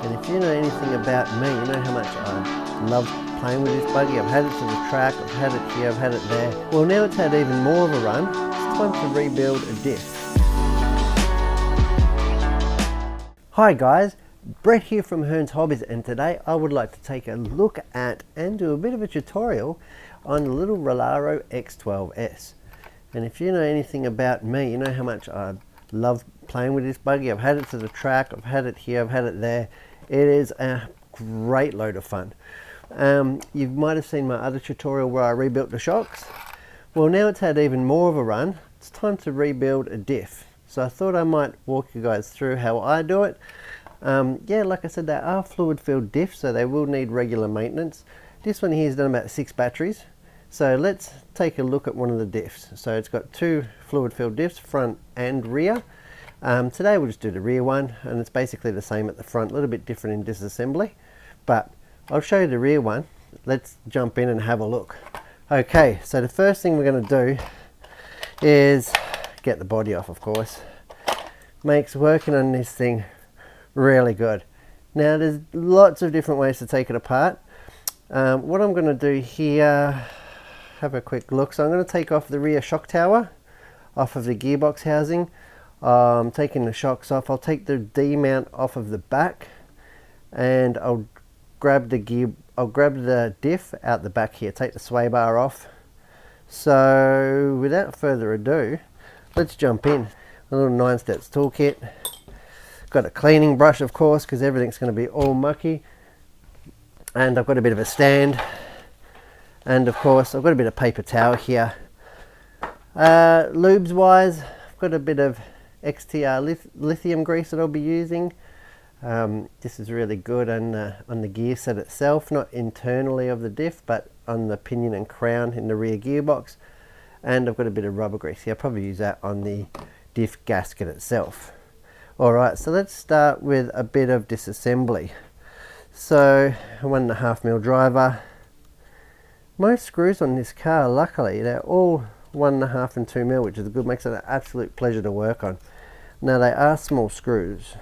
And if you know anything about me, you know how much I love playing with this buggy. I've had it to the track, I've had it here, I've had it there. Well, now it's had even more of a run. It's time to rebuild a diff. Hi guys, Brett here from Hearns Hobbies, and today I would like to take a look at and do a bit of a tutorial on the little Rlaarlo X12S. And if you know anything about me, you know how much I love playing with this buggy. I've had it to the track, I've had it here, I've had it there. It is a great load of fun. You might have seen my other tutorial where I rebuilt the shocks. Well, now it's had even more of a run. It's time to rebuild a diff. So I thought I might walk you guys through how I do it. Yeah, like I said, they are fluid filled diffs, so they will need regular maintenance. This one here has done about 6 batteries. So let's take a look at one of the diffs. So it's got 2 fluid filled diffs, front and rear. Today we'll just do the rear one, and it's basically the same at the front, a little bit different in disassembly. But I'll show you the rear one. Let's jump in and have a look. Okay, so the first thing we're going to do is get the body off, of course. Makes working on this thing really good. Now there's lots of different ways to take it apart. What I'm going to do here, have a quick look. So I'm going to take off the rear shock tower off of the gearbox housing. I'm taking the shocks off. I'll take the D mount off of the back, and I'll grab the diff out the back here, take the sway bar off. So without further ado, let's jump in. A little 9 steps toolkit. Got a cleaning brush, of course, because everything's going to be all mucky. And I've got a bit of a stand. And of course, I've got a bit of paper towel here. Lubes wise, I've got a bit of XTR lithium grease that I'll be using. This is really good on the gear set itself, not internally of the diff, but on the pinion and crown in the rear gearbox. And I've got a bit of rubber grease here. I'll probably use that on the diff gasket itself. Alright, so let's start with a bit of disassembly. So, a 1.5mm driver. Most screws on this car, luckily, they're all 1.5 and 2mm, which is good, makes it an absolute pleasure to work on. Now they are small screws,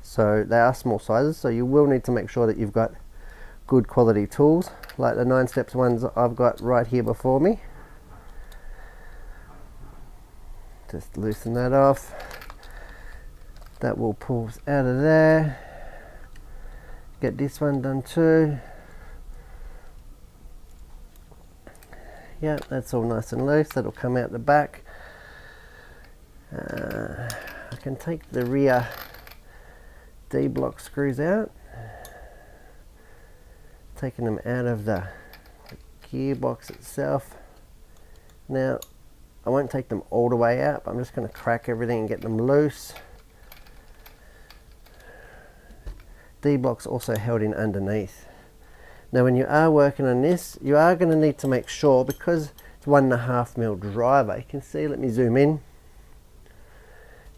so they are small sizes, so you will need to make sure that you've got good quality tools, like the 9 steps ones I've got right here before me. Just loosen that off. That will pull out of there. Get this one done too. Yeah, that's all nice and loose. That'll come out the back. I can take the rear D-block screws out. Taking them out of the gearbox itself. Now, I won't take them all the way out, but I'm just going to crack everything and get them loose. D-block's also held in underneath. Now when you are working on this, you are going to need to make sure, because it's 1.5mm driver, you can see, let me zoom in,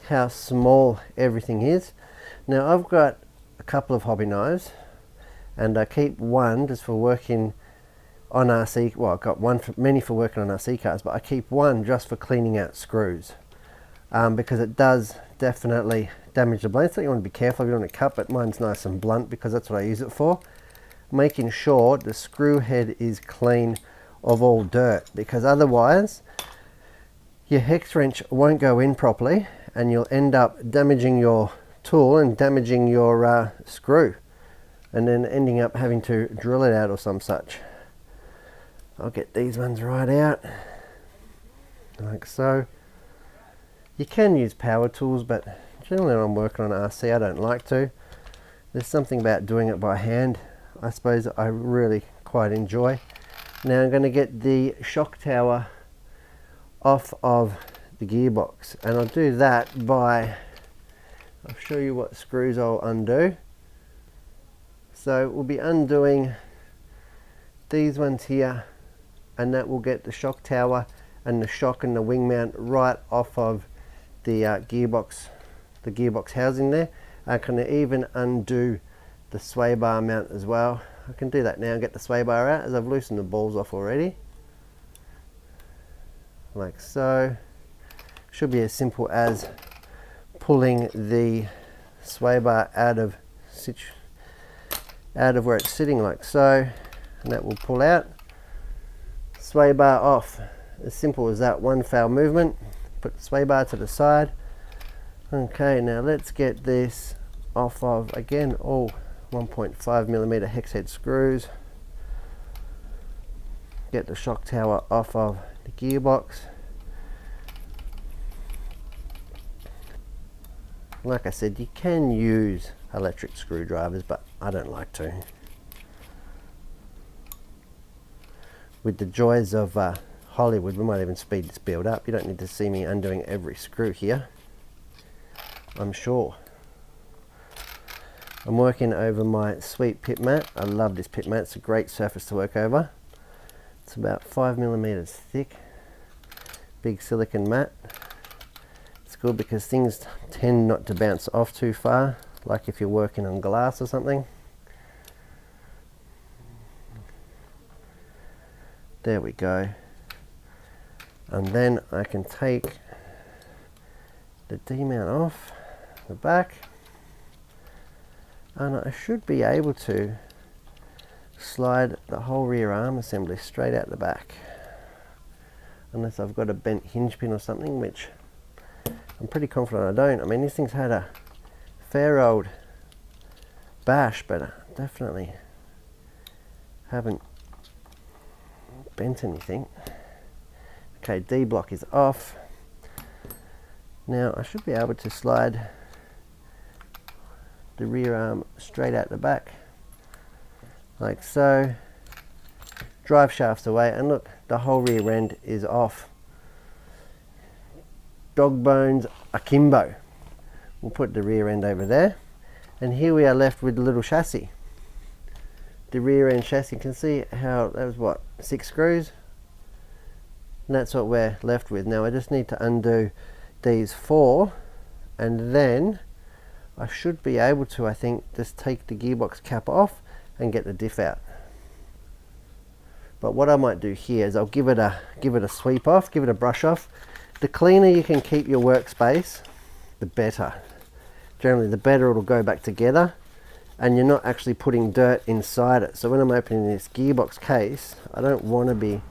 how small everything is. Now I've got a couple of hobby knives, and I keep one just for working on RC, well I've got many for working on RC cars, but I keep one just for cleaning out screws, because it does definitely damage the blade. So you want to be careful if you want to cut, but mine's nice and blunt because that's what I use it for. Making sure the screw head is clean of all dirt, because otherwise your hex wrench won't go in properly and you'll end up damaging your tool and damaging your screw, and then ending up having to drill it out or some such. I'll get these ones right out like so. You can use power tools, but generally when I'm working on RC I don't like to. There's something about doing it by hand, I suppose, I really quite enjoy. Now I'm going to get the shock tower off of the gearbox, and I'll do that by, I'll show you what screws I'll undo. So we'll be undoing these ones here, and that will get the shock tower and the shock and the wing mount right off of the gearbox housing there. I can even undo the sway bar mount as well. I can do that now and get the sway bar out, as I've loosened the balls off already. Like so. Should be as simple as pulling the sway bar out of out of where it's sitting like so, and that will pull out. Sway bar off. As simple as that, one foul movement. Put the sway bar to the side. Okay, now let's get this off of, again, all 1.5mm hex head screws. Get the shock tower off of the gearbox. Like I said, you can use electric screwdrivers, but I don't like to. With the joys of Hollywood, we might even speed this build up. You don't need to see me undoing every screw here, I'm sure. I'm working over my sweet pit mat. I love this pit mat. It's a great surface to work over. It's about 5mm thick, big silicone mat. It's good because things tend not to bounce off too far, like if you're working on glass or something. There we go. And then I can take the D-mount off the back, and I should be able to slide the whole rear arm assembly straight out the back, unless I've got a bent hinge pin or something, which I'm pretty confident I don't. I mean, this thing's had a fair old bash, but I definitely haven't bent anything. Okay, D block is off. Now I should be able to slide the rear arm straight out the back like so. Drive shaft's away, and look, the whole rear end is off. Dog bones akimbo. We'll put the rear end over there, and here we are left with the little chassis. The rear end chassis, you can see how that was, what, 6 screws, and that's what we're left with. Now I just need to undo these 4, and then I should be able to, I think, just take the gearbox cap off and get the diff out. But what I might do here is I'll give it a sweep off, give it a brush off. The cleaner you can keep your workspace, the better. Generally, the better it'll go back together, and you're not actually putting dirt inside it. So when I'm opening this gearbox case, I don't want to be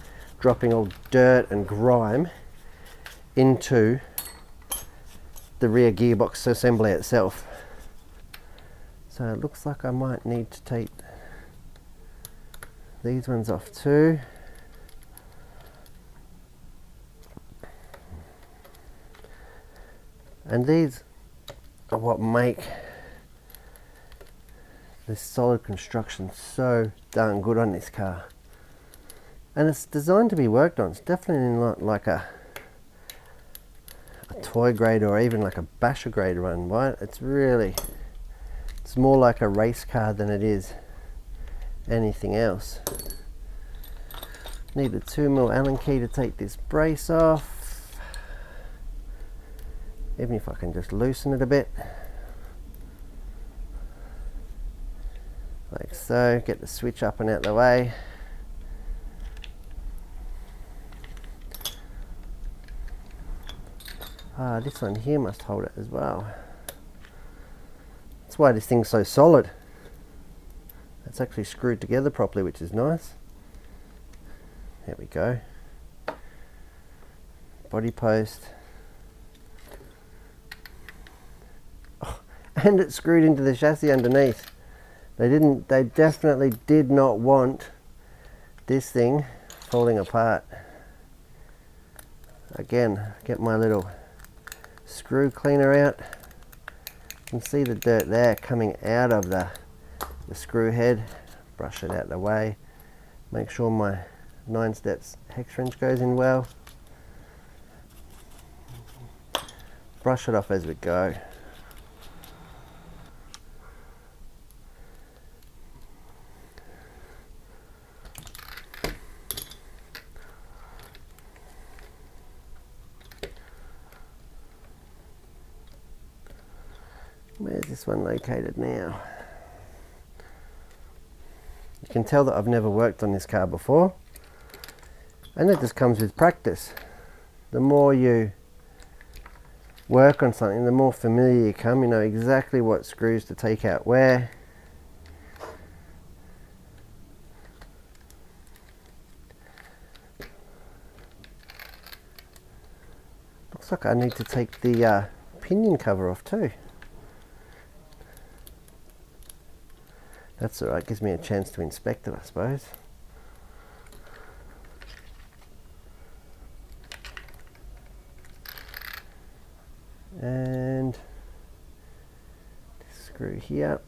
dropping all dirt and grime into the rear gearbox assembly itself. So it looks like I might need to take these ones off too. And these are what make this solid construction so darn good on this car. And it's designed to be worked on. It's definitely not like a toy grade or even like a basher grade run, right? It's more like a race car than it is anything else. Need a 2mm Allen key to take this brace off. Even if I can just loosen it a bit. Like so, get the switch up and out the way. Ah, this one here must hold it as well. That's why this thing's so solid. It's actually screwed together properly, which is nice. There we go. Body post. Oh, and it's screwed into the chassis underneath. They definitely did not want this thing falling apart. Again, get my little screw cleaner out. You can see the dirt there coming out of the screw head. Brush it out of the way. Make sure my 9 steps hex wrench goes in well. Brush it off as we go. Where's this one located now? You can tell that I've never worked on this car before, and it just comes with practice. The more you work on something, the more familiar you come. You know exactly what screws to take out where. looks like I need to take the pinion cover off too. That's alright, gives me a chance to inspect it, I suppose. And screw here.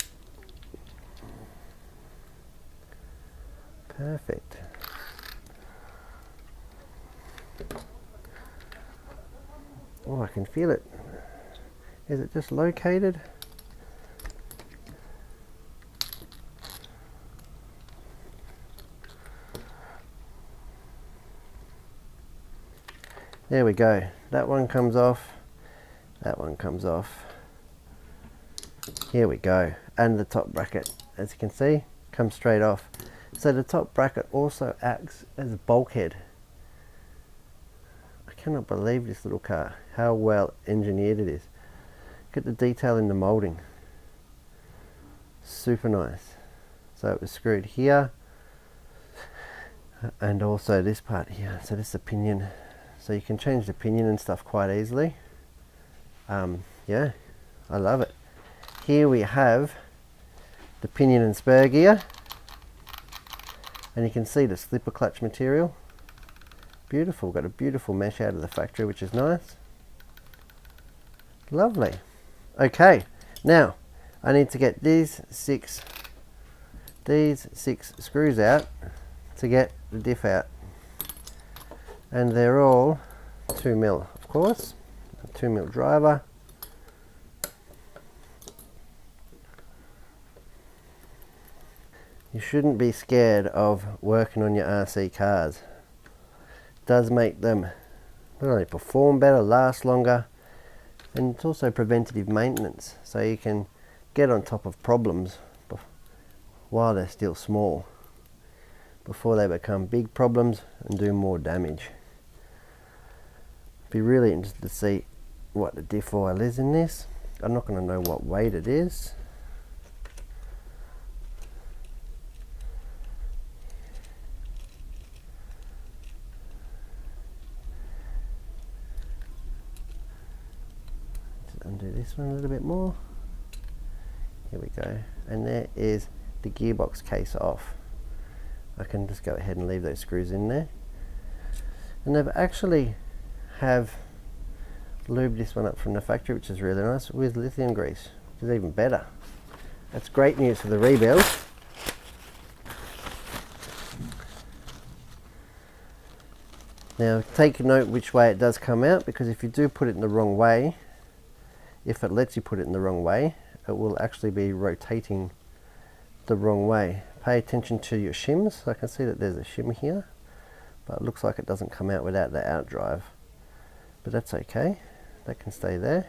Perfect. Oh, I can feel it. Is it just located? There we go. That one comes off. That one comes off. Here we go. And the top bracket, as you can see, comes straight off. So the top bracket also acts as a bulkhead. I cannot believe this little car, how well engineered it is. Look at the detail in the moulding. Super nice. So it was screwed here, and also this part here. So this is the pinion. So you can change the pinion and stuff quite easily. Yeah, I love it. Here we have the pinion and spur gear, and you can see the slipper clutch material. Beautiful, got a beautiful mesh out of the factory, which is nice. Lovely. Okay, now I need to get these six screws out to get the diff out, and they're all 2mm, of course, a 2mm driver. You shouldn't be scared of working on your RC cars. It does make them not only perform better, last longer, and it's also preventative maintenance, so you can get on top of problems while they're still small, before they become big problems and do more damage. Be really interested to see what the diff oil is in this. I'm not going to know what weight it is. Undo this one a little bit more. Here we go, and there is the gearbox case off. I can just go ahead and leave those screws in there, and they've actually have lubed this one up from the factory, which is really nice, with lithium grease, which is even better. That's great news for the rebuild. Now take note which way it does come out, because if you do put it in the wrong way, if it lets you put it in the wrong way, it will actually be rotating the wrong way. Pay attention to your shims. I can see that there's a shim here, but it looks like it doesn't come out without the out drive. But that's okay, that can stay there.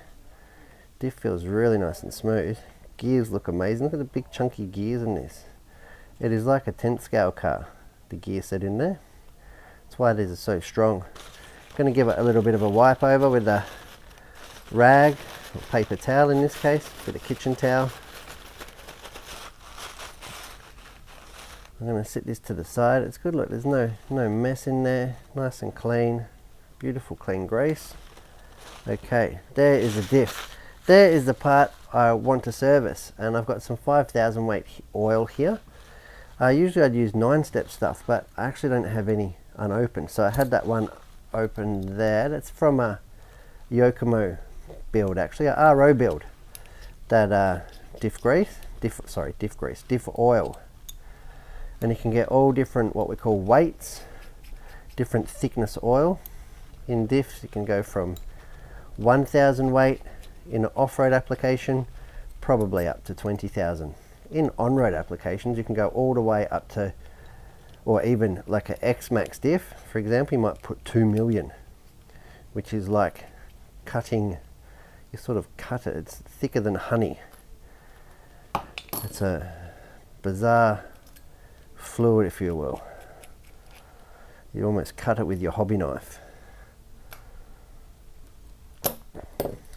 Diff feels really nice and smooth. Gears look amazing. Look at the big chunky gears in this. It is like a 10th scale car, the gear set in there. That's why these are so strong. I'm going to give it a little bit of a wipe over with a rag, or paper towel in this case, a bit of kitchen towel. I'm going to sit this to the side. It's good, look, there's no mess in there, nice and clean, beautiful clean grease. Okay, there is a diff. There is the part I want to service, and I've got some 5,000 weight oil here. Usually I'd use 9-step stuff, but I actually don't have any unopened, so I had that one open there. That's from a Yokomo build, actually, a RO build. That diff oil, and you can get all different what we call weights, different thickness oil. In diffs you can go from 1,000 weight in an off-road application, probably up to 20,000. In on-road applications you can go all the way up to, or even like an X-Max diff, for example, you might put 2 million, which is like cutting, you sort of cut it, it's thicker than honey. It's a bizarre fluid, if you will. You almost cut it with your hobby knife.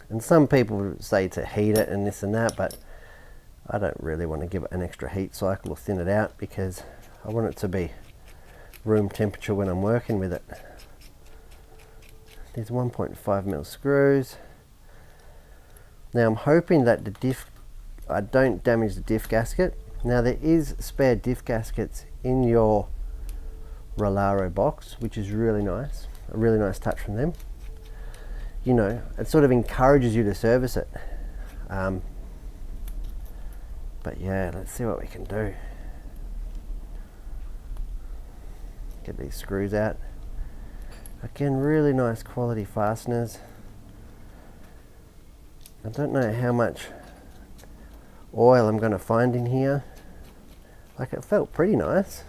And some people say to heat it and this and that, but I don't really want to give it an extra heat cycle or thin it out, because I want it to be room temperature when I'm working with it. these 1.5mm screws. Now I'm hoping that the diff, I don't damage the diff gasket. Now there is spare diff gaskets in your Rlaarlo box, which is really nice, a really nice touch from them. You know, it sort of encourages you to service it. But yeah, let's see what we can do. Get these screws out. Again, really nice quality fasteners. I don't know how much oil I'm going to find in here. Like, it felt pretty nice.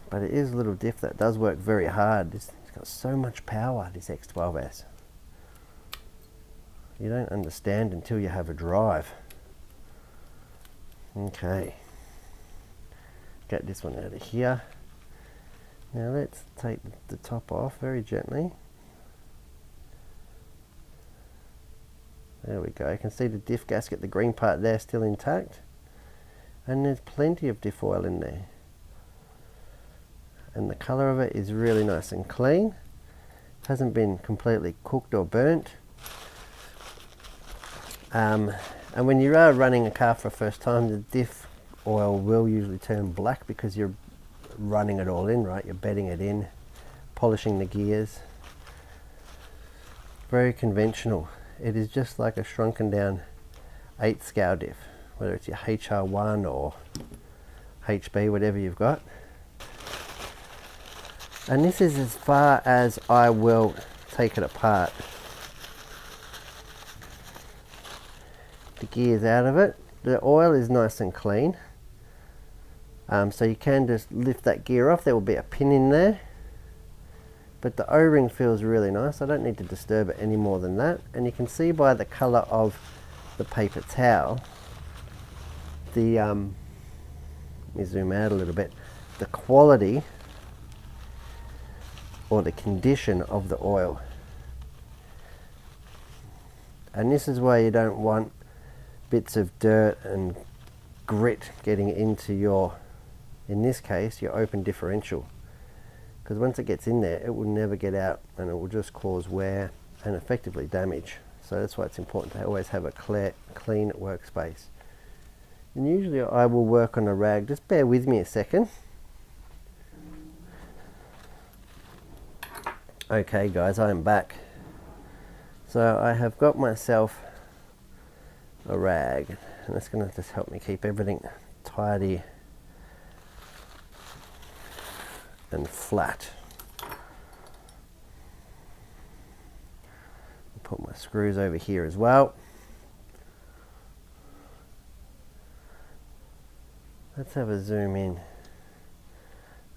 But it is a little diff that does work very hard. It's got so much power, this X12S. You don't understand until you have a drive. Okay. Get this one out of here. Now let's take the top off very gently. There we go. You can see the diff gasket, the green part there, still intact. And there's plenty of diff oil in there. And the colour of it is really nice and clean. Hasn't been completely cooked or burnt. And when you are running a car for the first time, the diff oil will usually turn black because you're running it all in, right? You're bedding it in, polishing the gears. Very conventional. It is just like a shrunken down 8 scale diff, whether it's your HR1 or HB, whatever you've got. And this is as far as I will take it apart. The gear's out of it. The oil is nice and clean. So you can just lift that gear off. There will be a pin in there. But the O-ring feels really nice. I don't need to disturb it any more than that. And you can see by the colour of the paper towel, the let me zoom out a little bit, the quality or the condition of the oil. And this is why you don't want bits of dirt and grit getting into your, in this case, your open differential. Because once it gets in there, it will never get out and it will just cause wear and effectively damage. So that's why it's important to always have a clean workspace. And usually I will work on a rag. Just bear with me a second. Okay guys, I am back. So I have got myself a rag, and that's going to just help me keep everything tidy and flat. I'll put my screws over here as well. Let's have a zoom in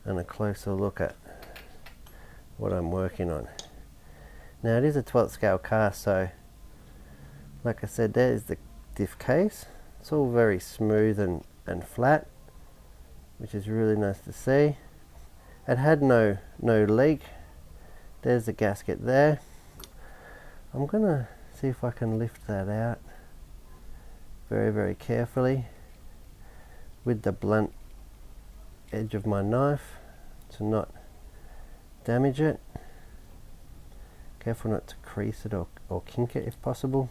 and a closer look at what I'm working on. Now it is a 12th scale car, so like I said, there's the diff case. It's all very smooth and flat, which is really nice to see. It had no leak. There's the gasket there. I'm gonna see if I can lift that out very, very carefully with the blunt edge of my knife to not damage it. Careful not to crease it or kink it if possible.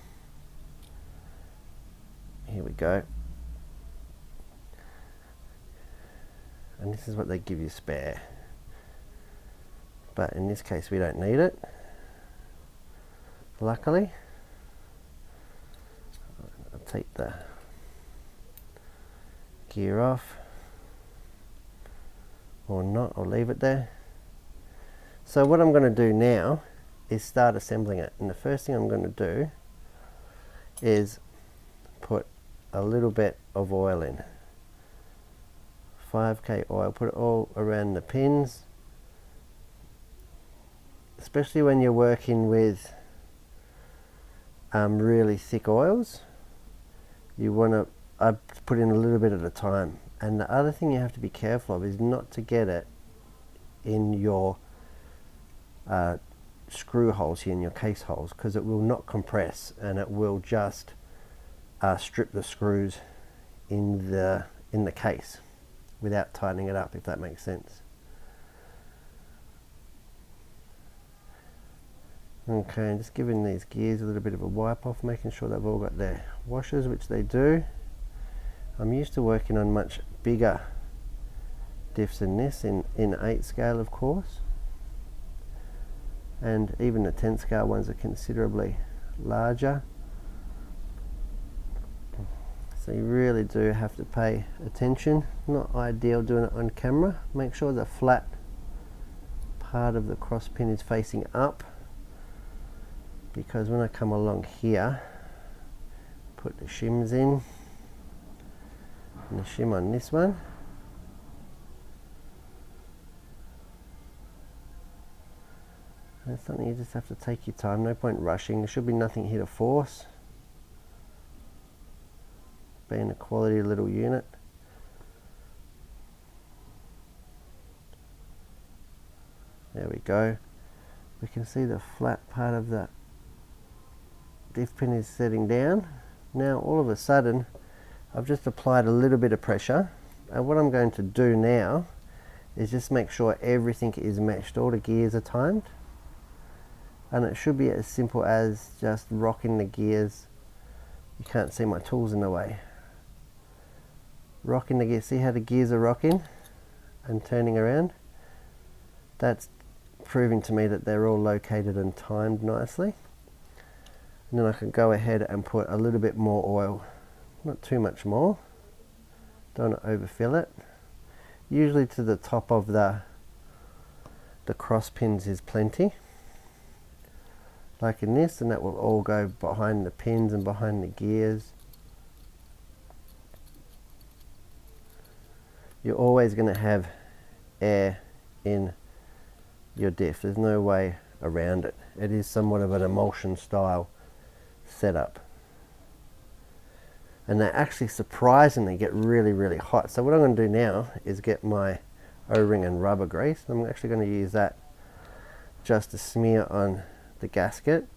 Here we go. And this is what they give you spare. But in this case we don't need it, luckily. I'll take the gear off, or not, I'll leave it there. So what I'm going to do now is start assembling it, and the first thing I'm going to do is put a little bit of oil in. 5k oil, put it all around the pins, especially when you're working with really thick oils. You want to put in a little bit at a time. And the other thing you have to be careful of is not to get it in your screw holes here, in your case holes, because it will not compress and it will just strip the screws in the case without tightening it up, if that makes sense. Okay, just giving these gears a little bit of a wipe off, making sure they've all got their washers, which they do. I'm used to working on much bigger diffs than this, in 8 scale of course, and even the 10 scale ones are considerably larger, so you really do have to pay attention. Not ideal doing it on camera. Make sure the flat part of the cross pin is facing up, because when I come along here, put the shims in, and the shim on this one, and it's something you just have to take your time, no point rushing. There should be nothing here to force, being a quality little unit. There we go. We can see the flat part of the diff pin is setting down. Now all of a sudden I've just applied a little bit of pressure, and what I'm going to do now is just make sure everything is meshed, all the gears are timed, and it should be as simple as just rocking the gears. You can't see my tools in the way. Rocking the gears, see how the gears are rocking and turning around? That's proving to me that they're all located and timed nicely. And then I can go ahead and put a little bit more oil, not too much more, don't want to overfill it. Usually to the top of the cross pins is plenty, like in this, and that will all go behind the pins and behind the gears. You're always going to have air in your diff, there's no way around it. It is somewhat of an emulsion style setup, and they actually surprisingly get really hot. So what I'm going to do now is get my O-ring and rubber grease. I'm actually going to use that just to smear on the gasket,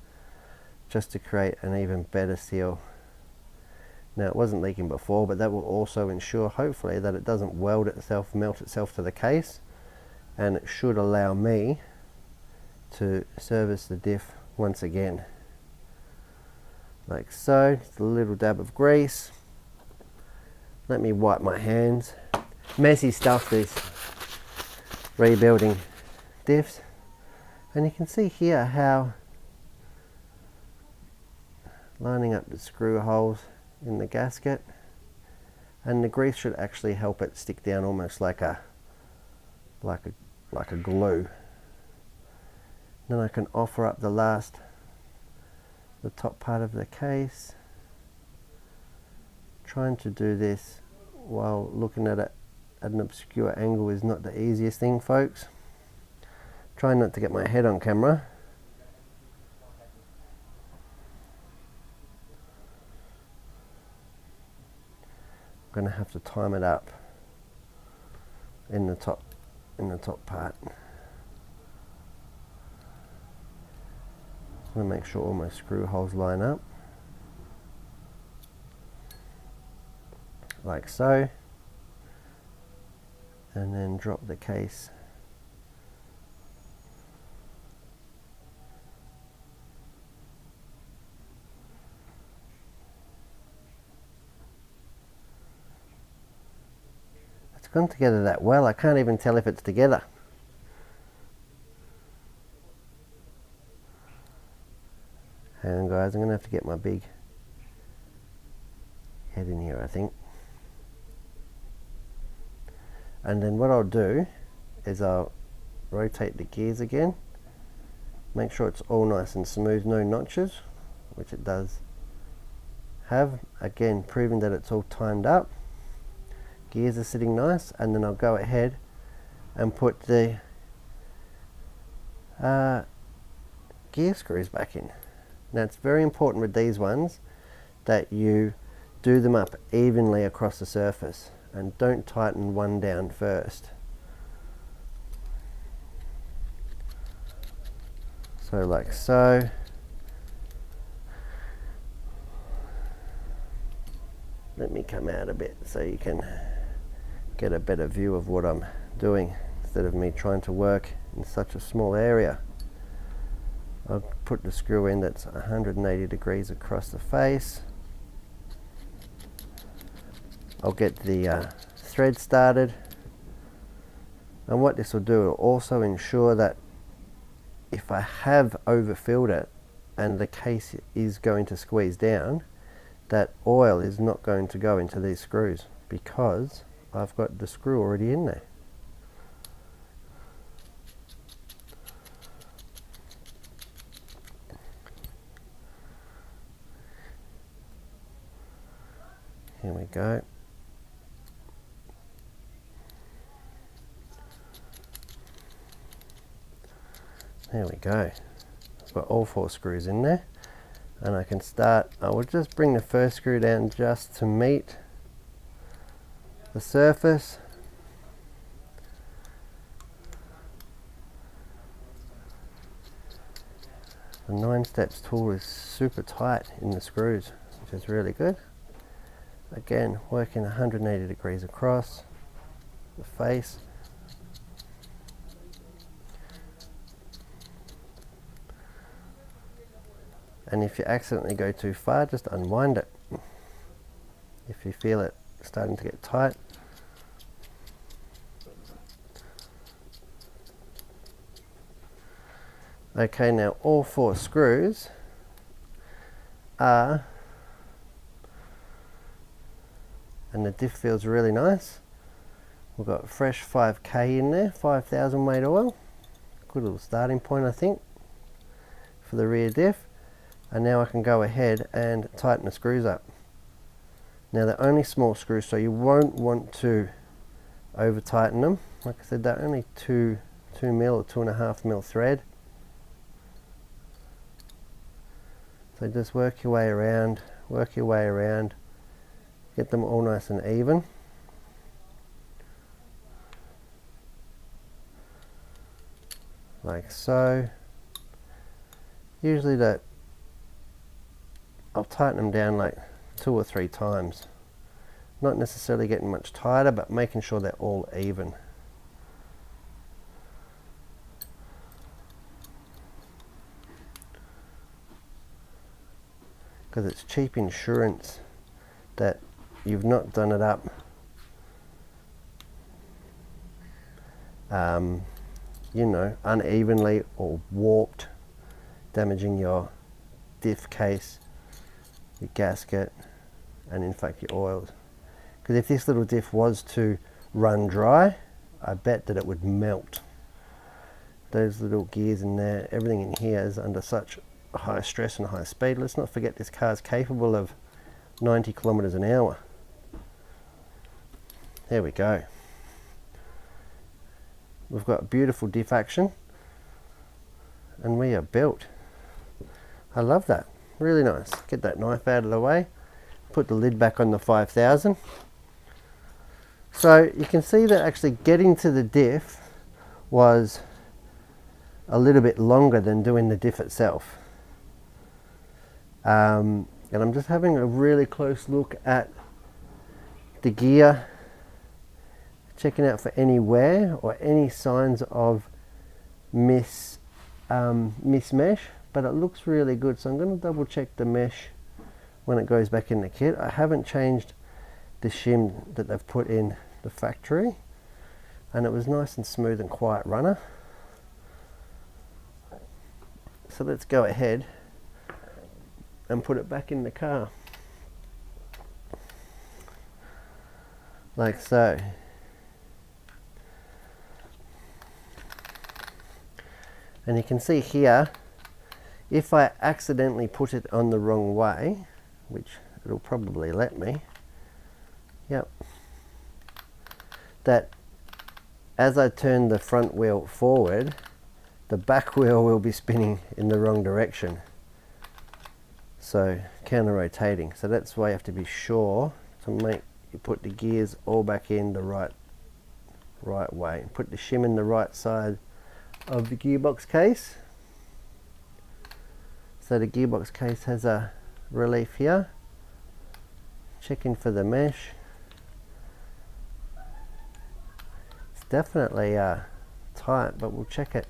just to create an even better seal. Now it wasn't leaking before, but that will also ensure hopefully that it doesn't weld itself, melt itself to the case, and it should allow me to service the diff once again. Like so, just a little dab of grease. Let me wipe my hands. Messy stuff, this rebuilding diffs. And you can see here how lining up the screw holes in the gasket, and the grease should actually help it stick down almost like a glue. Then I can offer up the top part of the case. Trying to do this while looking at it at an obscure angle is not the easiest thing, folks. Trying not to get my head on camera. I'm going to have to time it up in the top part. I'm going to make sure all my screw holes line up, like so, and then drop the case it's gone together that well, I can't even tell if it's together. Hang on guys, I'm going to have to get my big head in here I think. And then what I'll do is I'll rotate the gears again, make sure it's all nice and smooth, no notches, which it does have, again proving that it's all timed up. Gears are sitting nice, and then I'll go ahead and put the gear screws back in. Now it's very important with these ones that you do them up evenly across the surface and don't tighten one down first. So like so. Let me come out a bit so you can get a better view of what I'm doing instead of me trying to work in such a small area. I'll put the screw in that's 180 degrees across the face. I'll get the thread started, and what this will do, will also ensure that if I have overfilled it and the case is going to squeeze down, that oil is not going to go into these screws because I've got the screw already in there. Here we go. There we go. I've got all 4 screws in there, and I can start. I will just bring the first screw down just to meet the surface. The 9 steps tool is super tight in the screws, which is really good. Again, working 180 degrees across the face. And if you accidentally go too far, just unwind it. If you feel it starting to get tight. Okay, now all 4 screws are, and the diff feels really nice. We've got fresh 5K in there, 5,000 weight oil. Good little starting point, I think, for the rear diff. And now I can go ahead and tighten the screws up. Now they're only small screws, so you won't want to over tighten them. Like I said, they're only 2 mil or 2.5 mil thread. So just work your way around, get them all nice and even. Like so. Usually I'll tighten them down like 2 or 3 times. Not necessarily getting much tighter, but making sure they're all even. Because it's cheap insurance that you've not done it up you know, unevenly or warped, damaging your diff case, your gasket, and in fact your oils. Because if this little diff was to run dry, I bet that it would melt. Those little gears in there, everything in here is under such high stress and high speed. Let's not forget this car is capable of 90 kilometers an hour. There we go. We've got beautiful diff action, and we are built. I love that. Really nice. Get that knife out of the way. Put the lid back on the 5000. So you can see that actually getting to the diff was a little bit longer than doing the diff itself. And I'm just having a really close look at the gear, checking out for any wear or any signs of mismesh, but it looks really good. So I'm going to double check the mesh when it goes back in the kit. I haven't changed the shim that they've put in the factory, and it was nice and smooth and quiet runner. So let's go ahead and put it back in the car like so. And you can see here, if I accidentally put it on the wrong way, which it'll probably let me, yep, that as I turn the front wheel forward, the back wheel will be spinning in the wrong direction. So counter rotating. So that's why you have to be sure to make you put the gears all back in the right way. Put the shim in the right side of the gearbox case. So the gearbox case has a relief here. Checking for the mesh. It's definitely tight, but we'll check it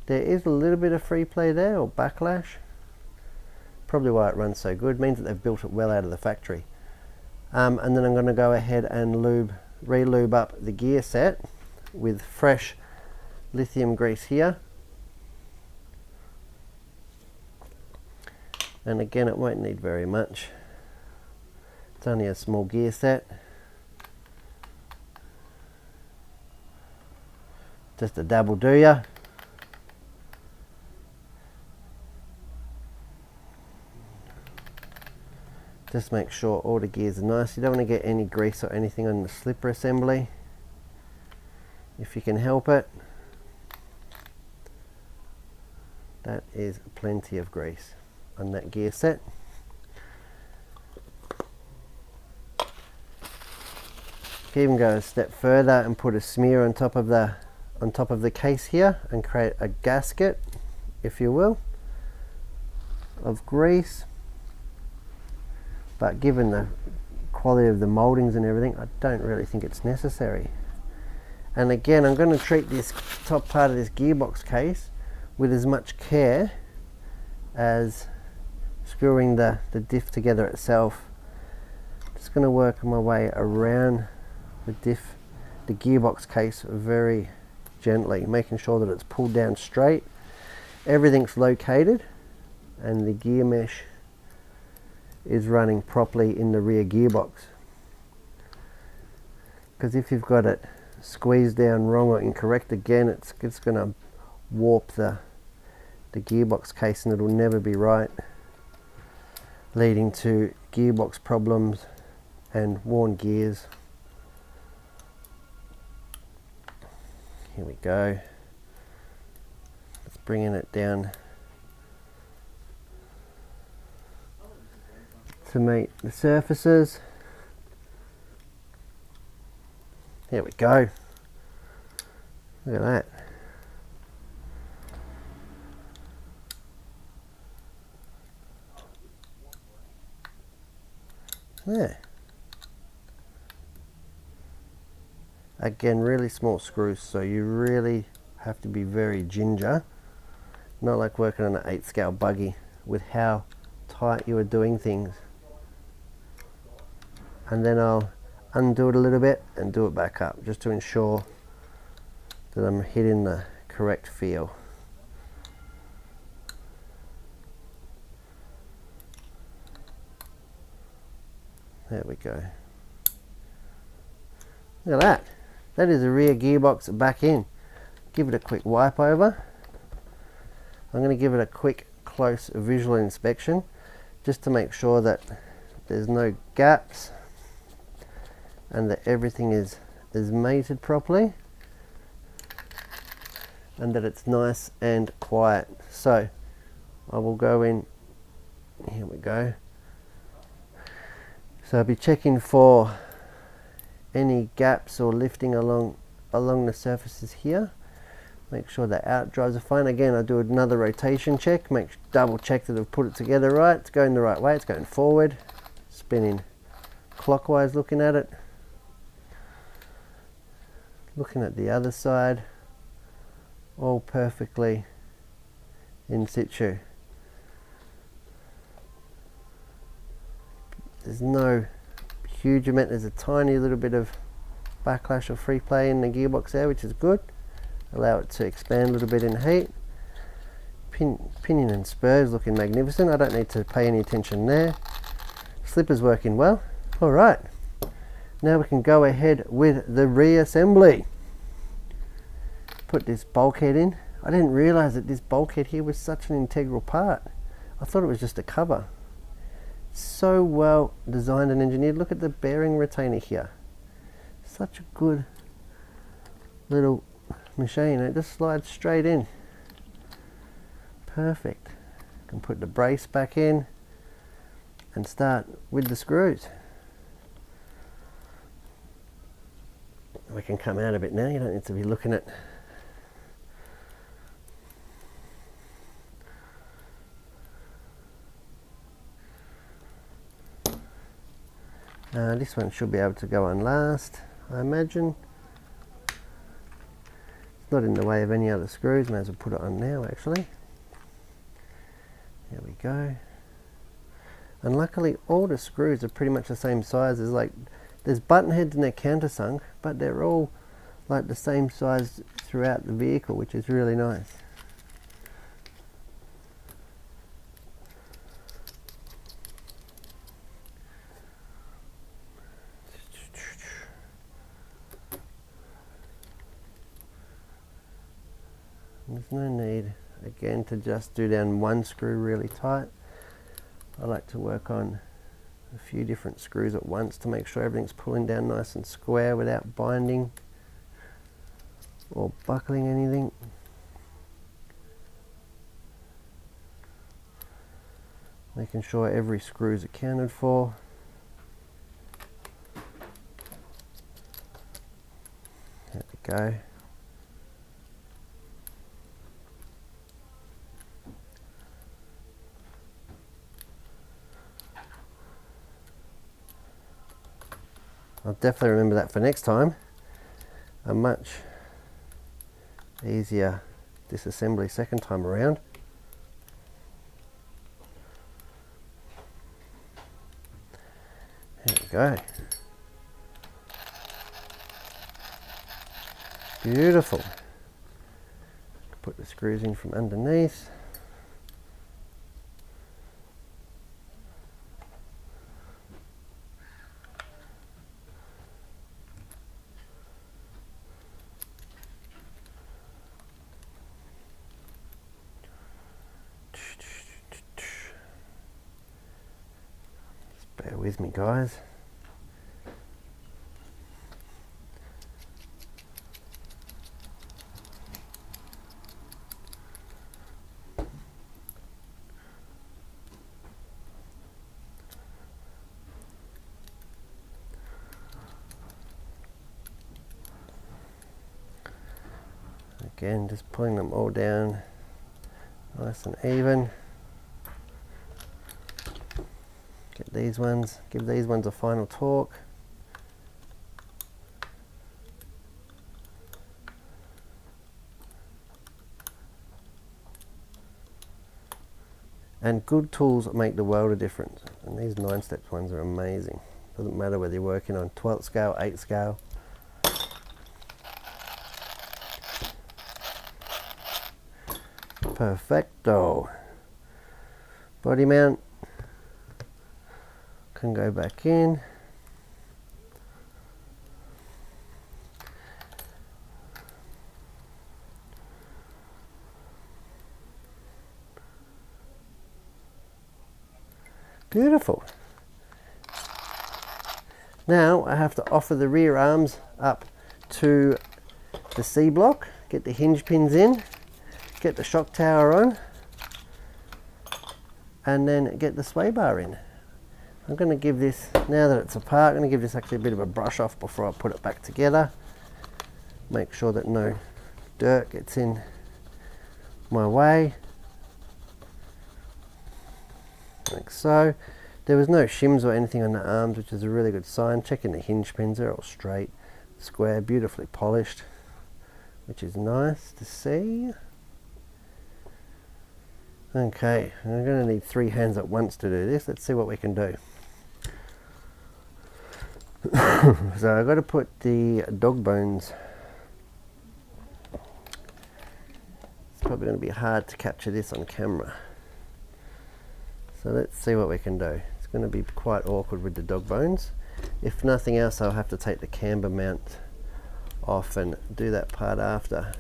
There is a little bit of free play there, or backlash. Probably why it runs so good. Means that they've built it well out of the factory. And then I'm going to go ahead and re-lube up the gear set with fresh lithium grease here. And again, it won't need very much. It's only a small gear set. Just a dab will do ya. Just make sure all the gears are nice. You don't want to get any grease or anything on the slipper assembly, if you can help it. That is plenty of grease on that gear set. You can even go a step further and put a smear on top of the case here and create a gasket, if you will, of grease. But given the quality of the moldings and everything, I don't really think it's necessary. And again, I'm going to treat this top part of this gearbox case with as much care as screwing the diff together itself. Just going to work my way around the gearbox case very gently, making sure that it's pulled down straight, everything's located, and the gear mesh is running properly in the rear gearbox. Because if you've got it squeezed down wrong or incorrect, again, it's going to warp the gearbox case, and it'll never be right, leading to gearbox problems and worn gears. Here we go. Let's bringing it down to meet the surfaces. There we go. Look at that. There. Again, really small screws, so you really have to be very ginger. Not like working on an 8 scale buggy with how tight you are doing things. And then I'll undo it a little bit and do it back up, just to ensure that I'm hitting the correct feel. There we go. Look at that. That is the rear gearbox back in. Give it a quick wipe over. I'm going to give it a quick close visual inspection just to make sure that there's no gaps and that everything is mated properly and that it's nice and quiet. So I will go in, here we go. So I'll be checking for any gaps or lifting along the surfaces here. Make sure the out drives are fine. Again, I do another rotation check, double check that I've put it together right. It's going the right way, it's going forward, spinning clockwise, looking at it. Looking at the other side, all perfectly in situ. There's no huge amount, there's a tiny little bit of backlash or free play in the gearbox there, which is good. Allow it to expand a little bit in heat. Pinion and spurs looking magnificent. I don't need to pay any attention there. Slipper's working well. Alright, now we can go ahead with the reassembly. Put this bulkhead in. I didn't realize that this bulkhead here was such an integral part. I thought it was just a cover. So well designed and engineered. Look at the bearing retainer here. Such a good little machine. It just slides straight in. Perfect. Can put the brace back in and start with the screws. We can come out a bit now. You don't need to be looking at this one should be able to go on last, I imagine. not in the way of any other screws. May as well put it on now actually. There we go. And luckily all the screws are pretty much the same size. There's button heads and they're countersunk, but they're all like the same size throughout the vehicle, which is really nice. There's no need again to just do down one screw really tight. I like to work on a few different screws at once to make sure everything's pulling down nice and square without binding or buckling anything. Making sure every screw is accounted for. There we go. I'll definitely remember that for next time. A much easier disassembly second time around. There we go. Beautiful. Put the screws in from underneath. Bear with me, guys. Again, just pulling them all down nice and even. Get these ones, give these ones a final torque. And good tools make the world of difference. And these 9-step ones are amazing. Doesn't matter whether you're working on 12th scale, 8th scale. Perfecto. Body mount can go back in. Beautiful. Now I have to offer the rear arms up to the C block, get the hinge pins in, get the shock tower on, and then get the sway bar in. I'm going to give this, now that it's apart, I'm going to give this actually a bit of a brush off before I put it back together. Make sure that no dirt gets in my way. Like so. There was no shims or anything on the arms, which is a really good sign. Checking the hinge pins, they're all straight, square, beautifully polished, which is nice to see. Okay, I'm going to need 3 hands at once to do this. Let's see what we can do. So I've got to put the dog bones. It's probably going to be hard to capture this on camera. So let's see what we can do. It's going to be quite awkward with the dog bones. If nothing else, I'll have to take the camber mount off and do that part after.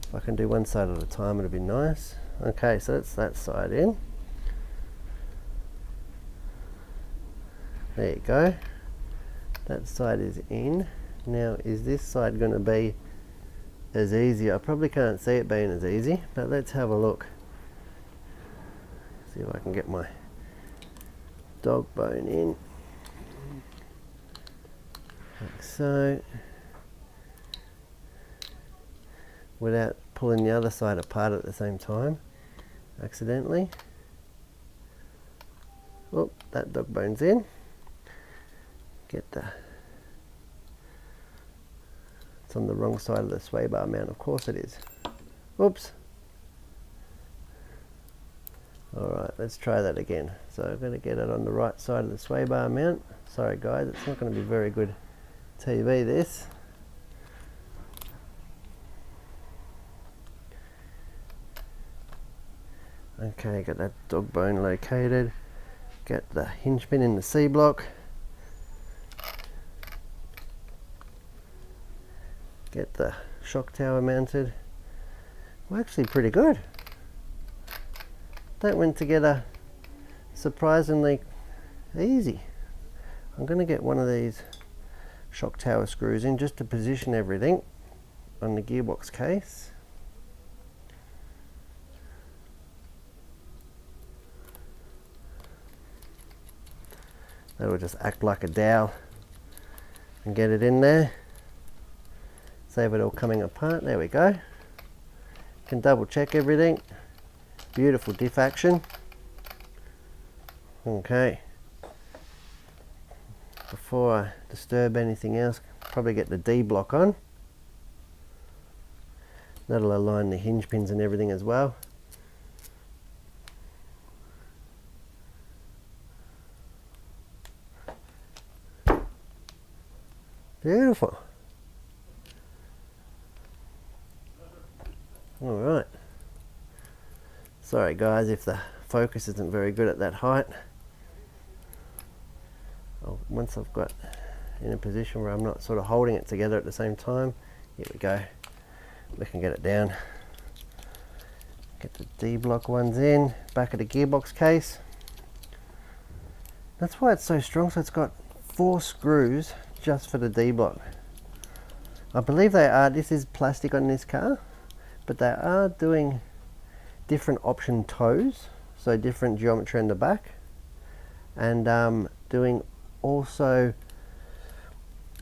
If I can do one side at a time, it'll be nice. Okay, so that's that side in. There you go. That side is in. Now, is this side going to be as easy? I probably can't see it being as easy, but let's have a look. See if I can get my dog bone in. Like so. Without pulling the other side apart at the same time, accidentally. Oh, that dog bone's in. Get the It's on the wrong side of the sway bar mount. Of course it is. Oops. Alright, let's try that again. So I'm going to get it on the right side of the sway bar mount. Sorry guys, it's not going to be very good TV this. Okay, got that dog bone located. Get the hinge pin in the C block. Get the shock tower mounted. Well, actually pretty good. That went together surprisingly easy. I'm going to get one of these shock tower screws in just to position everything on the gearbox case. That'll just act like a dowel and get it in there. Save it all coming apart. There we go. Can double check everything. Beautiful diff action. Okay. Before I disturb anything else, probably get the D block on. That'll align the hinge pins and everything as well. Beautiful. Alright. Sorry guys if the focus isn't very good at that height. Once I've got in a position where I'm not sort of holding it together at the same time, here we go. We can get it down. Get the D block ones in, back of the gearbox case. That's why it's so strong, so it's got 4 screws just for the D block. I believe they are, this is plastic on this car, but they are doing different option toes, so different geometry in the back, and doing also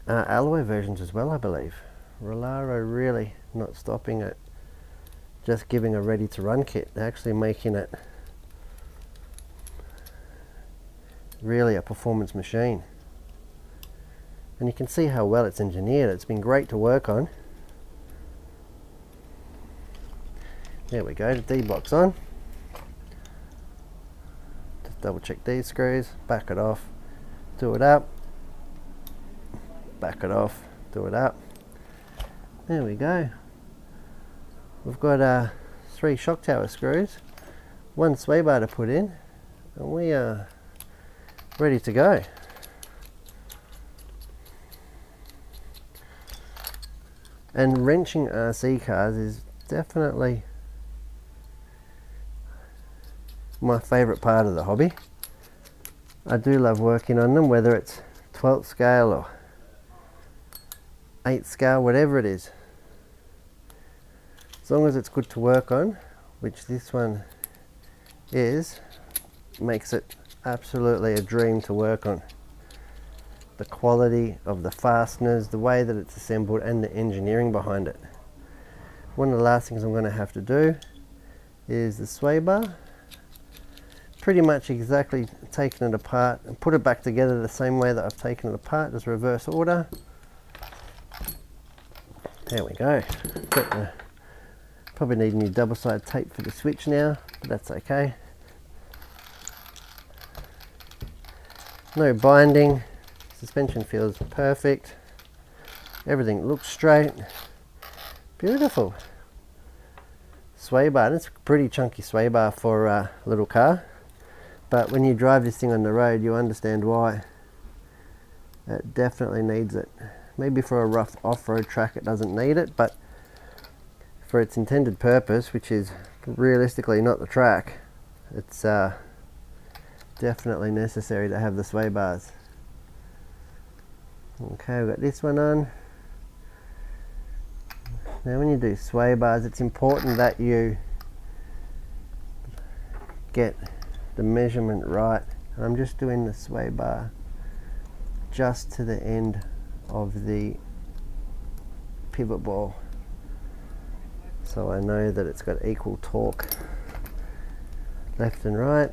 alloy versions as well, I believe. Rlaarlo really not stopping at just giving a ready to run kit. They're actually making it really a performance machine. And you can see how well it's engineered. It's been great to work on. There we go, the D block's on. Just double check these screws, back it off, do it up, back it off, do it up. There we go. We've got 3 shock tower screws, 1 sway bar to put in, and we are ready to go. And wrenching RC cars is definitely my favourite part of the hobby. I do love working on them, whether it's 12th scale or 8th scale, whatever it is. As long as it's good to work on, which this one is, makes it absolutely a dream to work on. The quality of the fasteners, the way that it's assembled, and the engineering behind it. One of the last things I'm going to have to do is the sway bar. Pretty much exactly taking it apart and put it back together the same way that I've taken it apart, just reverse order. There we go. Probably need new double-sided tape for the switch now, but that's okay. No binding. Suspension feels perfect. Everything looks straight. Beautiful. Sway bar. It's a pretty chunky sway bar for a little car. But when you drive this thing on the road, you understand why. It definitely needs it. Maybe for a rough off-road track it doesn't need it, but for its intended purpose, which is realistically not the track, it's definitely necessary to have the sway bars. Okay, we've got this one on. Now when you do sway bars, it's important that you get the measurement right. And I'm just doing the sway bar just to the end of the pivot ball, so I know that it's got equal torque left and right.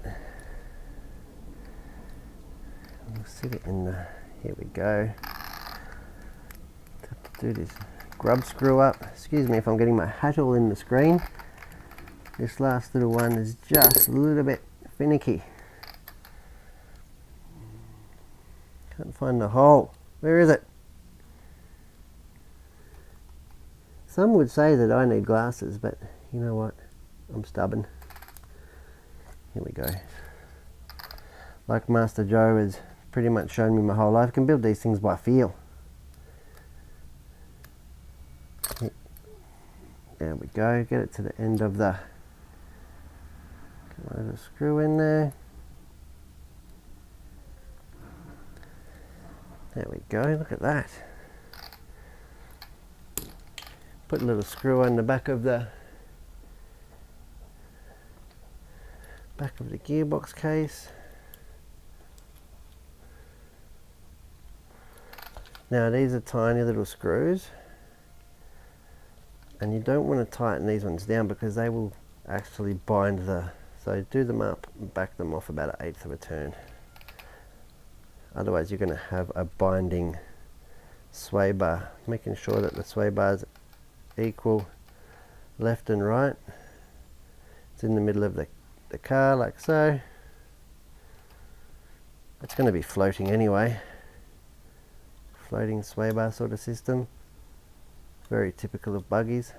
We'll sit it in the, here we go. Have to do this grub screw up. Excuse me if I'm getting my hat all in the screen. This last little one is just a little bit finicky. Can't find the hole. Where is it? Some would say that I need glasses, but you know what? I'm stubborn. Here we go. Like Master Joe has pretty much shown me my whole life, I can build these things by feel. There we go. Get it to the end of the... Get a little screw in there. There we go, look at that. Put a little screw on the back of the gearbox case. Now these are tiny little screws, and you don't want to tighten these ones down because they will actually bind the... So do them up and back them off about 1/8 of a turn. Otherwise you're going to have a binding sway bar, making sure that the sway bars equal left and right. It's in the middle of the car like so. It's going to be floating anyway. Floating sway bar sort of system. Very typical of buggies.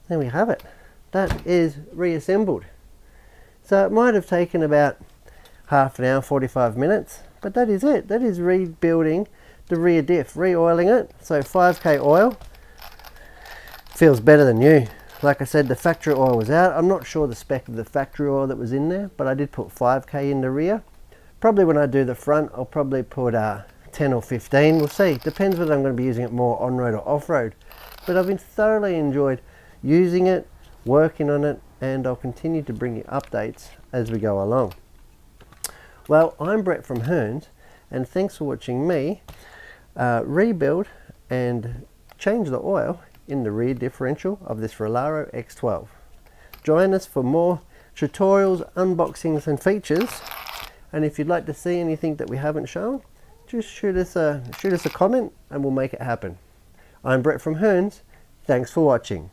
There we have it. That is reassembled. So it might have taken about half an hour, 45 minutes, but that is it. That is rebuilding the rear diff, re-oiling it. So 5k oil, feels better than new. Like I said, the factory oil was out. I'm not sure the spec of the factory oil that was in there, but I did put 5k in the rear. Probably when I do the front, I'll probably put 10 or 15. We'll see. Depends whether I'm going to be using it more on-road or off-road. But I've been thoroughly enjoyed using it, working on it, and I'll continue to bring you updates as we go along. Well, I'm Brett from Hearns, and thanks for watching me rebuild and change the oil in the rear differential of this Rlaarlo X12. Join us for more tutorials, unboxings and features, and if you'd like to see anything that we haven't shown, just shoot us a comment and we'll make it happen. I'm Brett from Hearns. Thanks for watching.